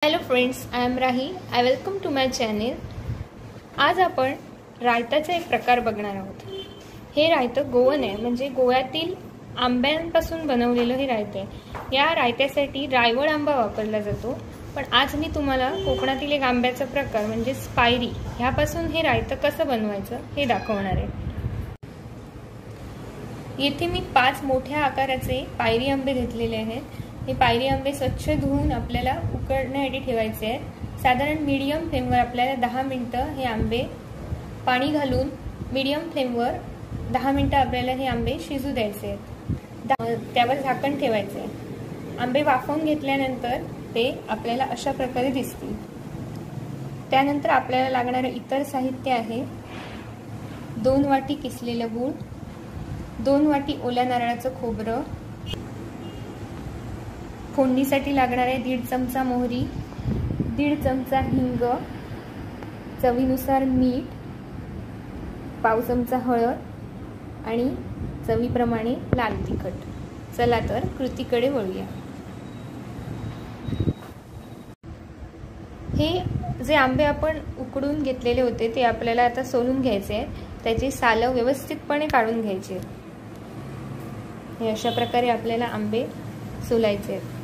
Hello friends, I am Rahi. I welcome to my channel. आज आपण रायताचा एक प्रकार बघणार आहोत. हे रायतं गोवन आहे, म्हणजे गोव्यातील आंब्यांपासून बनवलेलं हे रायतं आहे. या रायत्यासाठी रायवळ आंबा वापरला जातो. पण आज मी तुम्हाला कोकणातील एक आंब्याचा प्रकार म्हणजे पायरी ह्यापासून हे रायतं कसं बनवायचं हे दाखवणार आहे. येथे मी 5 मोठ्या आकाराचे पायरी आंबे घेतलेले आहेत. हे पायरी आंबे स्वच्छ धुवून आपल्याला उकडण्यासाठी ठेवायचे आहेत. साधारण मीडियम फ्लेमवर आपल्याला 10 मिनिटं हे आंबे पाणी घालून मीडियम फ्लेमवर 10 मिनिटं आपल्याला हे आंबे शिजू द्यायचे आहेत. त्यावर झाकण ठेवायचे. आंबे वाफवून घेतल्यानंतर ते आपल्याला अशा प्रकारे दिसतील. त्यानंतर आपल्याला लागणारे इतर साहित्य आहे 2 वाटी किसलेलं गूळ, 2 वाटी ओल्या नारळाचं खोबरं, फोडणीसाठी लागणारे 1.5 चमचा मोहरी, 1.5 चमचा हिंग, चवीनुसार मीठ, पाव चमचा हळद आणि चवीप्रमाणे लाल तिखट. चला तर कृतीकडे वळूया. हे जे आंबे आपण उकडून घेतलेले होते ते आपल्याला आता सोलून घ्यायचे आहेत. त्याची सालं व्यवस्थितपणे काढून घ्यायची आहेत. हे अशा प्रकारे आपल्याला आंबे सोलायचे आहेत.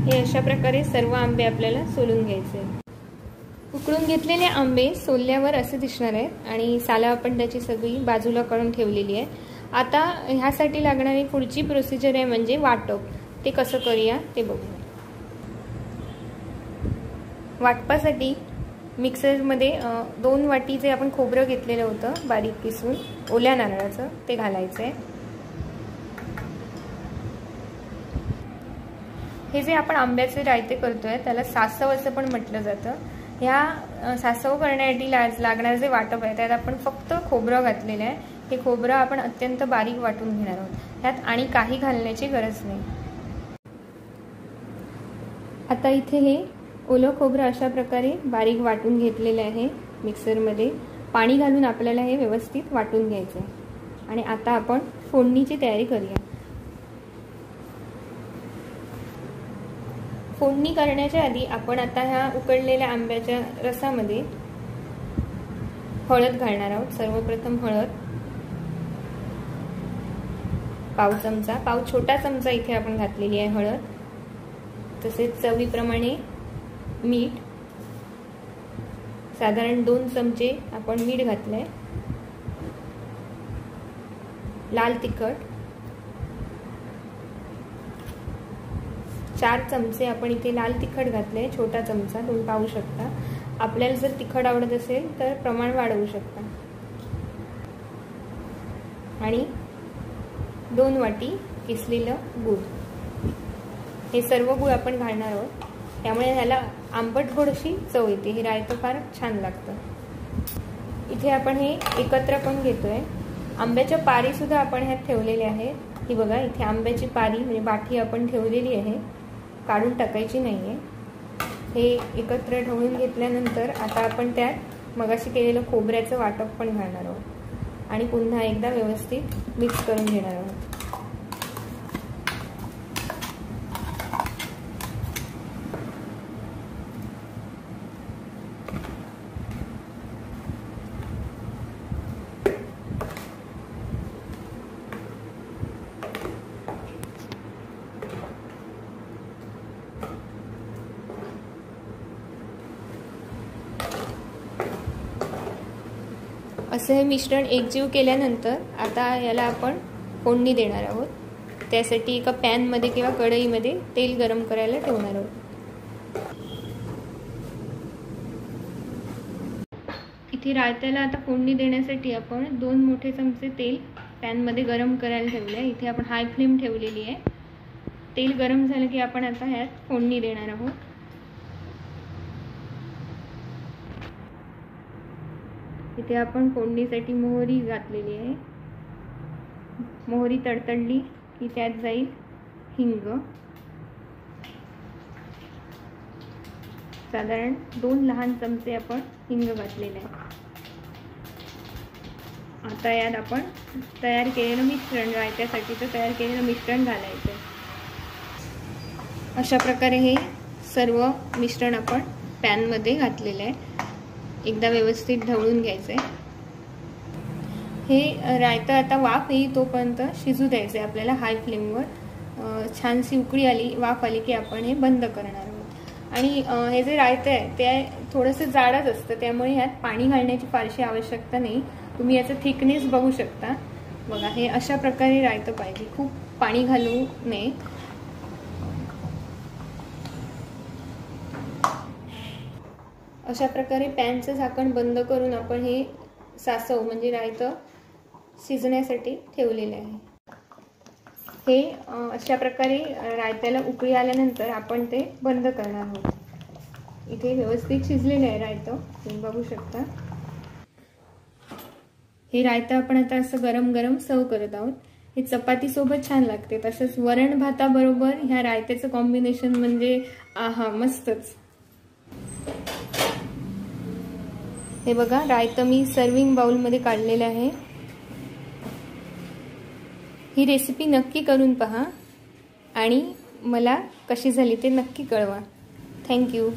हे अशा प्रकारे सर्व आंबे आपल्याला सोलून घ्यायचे. उकळून घेतलेले आंबे सोलल्यावर असे दिसणार आहेत आणि सालं आपण त्याची सगळी बाजूला काढून ठेवलेली आहे. आता ह्यासाठी लागणारी पुढची प्रोसिजर आहे म्हणजे वाटप. ते कसं करूया ते बघूया. वाटपासाठी मिक्सरमध्ये 2 वाटी जे आपण खोबरं घेतलेलं होतं बारीक किसून ओल्या नारळाचं ते घालायचं आहे. हे जे आपण आंब्याचे रायते करतोय त्याला सासव असं पण म्हटलं जातं. ह्या सासव करण्यासाठी लागणारे जे वाटप आहे त्यात आपण फक्त खोबरं घातलेलं आहे. हे खोबरं आपण अत्यंत बारीक वाटून घेणार आहोत. ह्यात आणि काही घालण्याची गरज नाही. आता इथे हे ओलं खोबरं अशा प्रकारे बारीक वाटून घेतलेलं आहे मिक्सरमध्ये. पाणी घालून आपल्याला हे व्यवस्थित वाटून घ्यायचं आहे. आणि आता आपण फोडणीची तयारी करूया. फोडणी करण्याच्या आधी आपण आता ह्या उकडलेल्या आंब्याच्या रसामध्ये हळद घालणार आहोत. सर्वप्रथम हळद पाव छोटा चमचा इथे आपण घातलेली आहे हळद. तसेच चवीप्रमाणे मीठ, साधारण 2 चमचे आपण मीठ घातलंय. लाल तिखट 4 चमचे आपण इथे लाल तिखट घातले. छोटा चमचा तुम्ही पाहू शकता. आपल्याला जर तिखट आवडत असेल तर प्रमाण वाढवू शकता. आणि 2 वाटी किसलेलं गूळ. हे सर्व गूळ आपण घालणार आहोत. त्यामुळे ह्याला आंबट गोडशी चव येते. हे रायतं फार छान लागतं. इथे आपण हे एकत्र पण घेतोय. आंब्याच्या पारी सुद्धा आपण ह्यात ठेवलेले आहे. ही बघा, इथे आंब्याची पारी म्हणजे बाठी आपण ठेवलेली आहे. काढून टाकायची नाहीये. हे एकत्र ढवळून घेतल्यानंतर आता आपण त्यात मगाशी केलेलं खोबऱ्याचं वाटप पण घालणार आहोत आणि पुन्हा एकदा व्यवस्थित मिक्स करून घेणार आहोत. असं हे मिश्रण एकजीव केल्यानंतर आता याला आपण फोडणी देणार आहोत. त्यासाठी एका पॅनमध्ये किंवा कढईमध्ये तेल गरम करायला ठेवणार आहोत. इथे रायत्याला आता फोडणी देण्यासाठी आपण 2 मोठे चमचे तेल पॅनमध्ये गरम करायला ठेवले आहे. इथे आपण हाय फ्लेम ठेवलेली आहे. तेल गरम झालं की आपण आता ह्यात फोडणी देणार आहोत. इथे आपण फोडणीसाठी मोहरी घातलेली आहे. मोहरी तडतडली की त्यात जाईल हिंग, साधारण 2 लहान चमचे आपण हिंग घातलेले आहे. आता यात आपण तयार केलेलं मिश्रण, रायत्यासाठीचं तयार केलेलं मिश्रण घालायचं. अशा प्रकारे हे सर्व मिश्रण आपण पॅनमध्ये घातलेलं आहे. एकदा व्यवस्थित ढवळून घ्यायचं आहे. हे रायतं आता वाफ येई तोपर्यंत शिजू द्यायचं आहे आपल्याला हाय फ्लेमवर. छानशी उकळी आली, वाफ आली की आपण हे बंद करणार आहोत. आणि हे जे रायतं आहे ते थोडंसं जाडच असतं, त्यामुळे ह्यात पाणी घालण्याची फारशी आवश्यकता नाही. तुम्ही याचं थिकनेस बघू शकता. बघा, हे अशा प्रकारे रायतं पाहिजे, खूप पाणी घालू नये. अशा प्रकारे पॅनचं झाकण बंद करून आपण हे सासव म्हणजे रायतं शिजण्यासाठी ठेवलेले आहे. हे अशा प्रकारे रायत्याला उकळी आल्यानंतर आपण ते बंद करणार आहोत. इथे व्यवस्थित शिजलेले आहे रायतं, तुम्ही बघू शकता. हे रायतं आपण आता असं गरम गरम सर्व करत आहोत. हे चपातीसोबत छान लागते. तसंच वरण भाताबरोबर ह्या रायत्याचं कॉम्बिनेशन म्हणजे आहा, मस्तच. हे बघा, रायतं मी सर्विंग बाउलमध्ये काढलेलं आहे. ही रेसिपी नक्की करून पहा आणि मला कशी झाली ते नक्की कळवा. थँक्यू.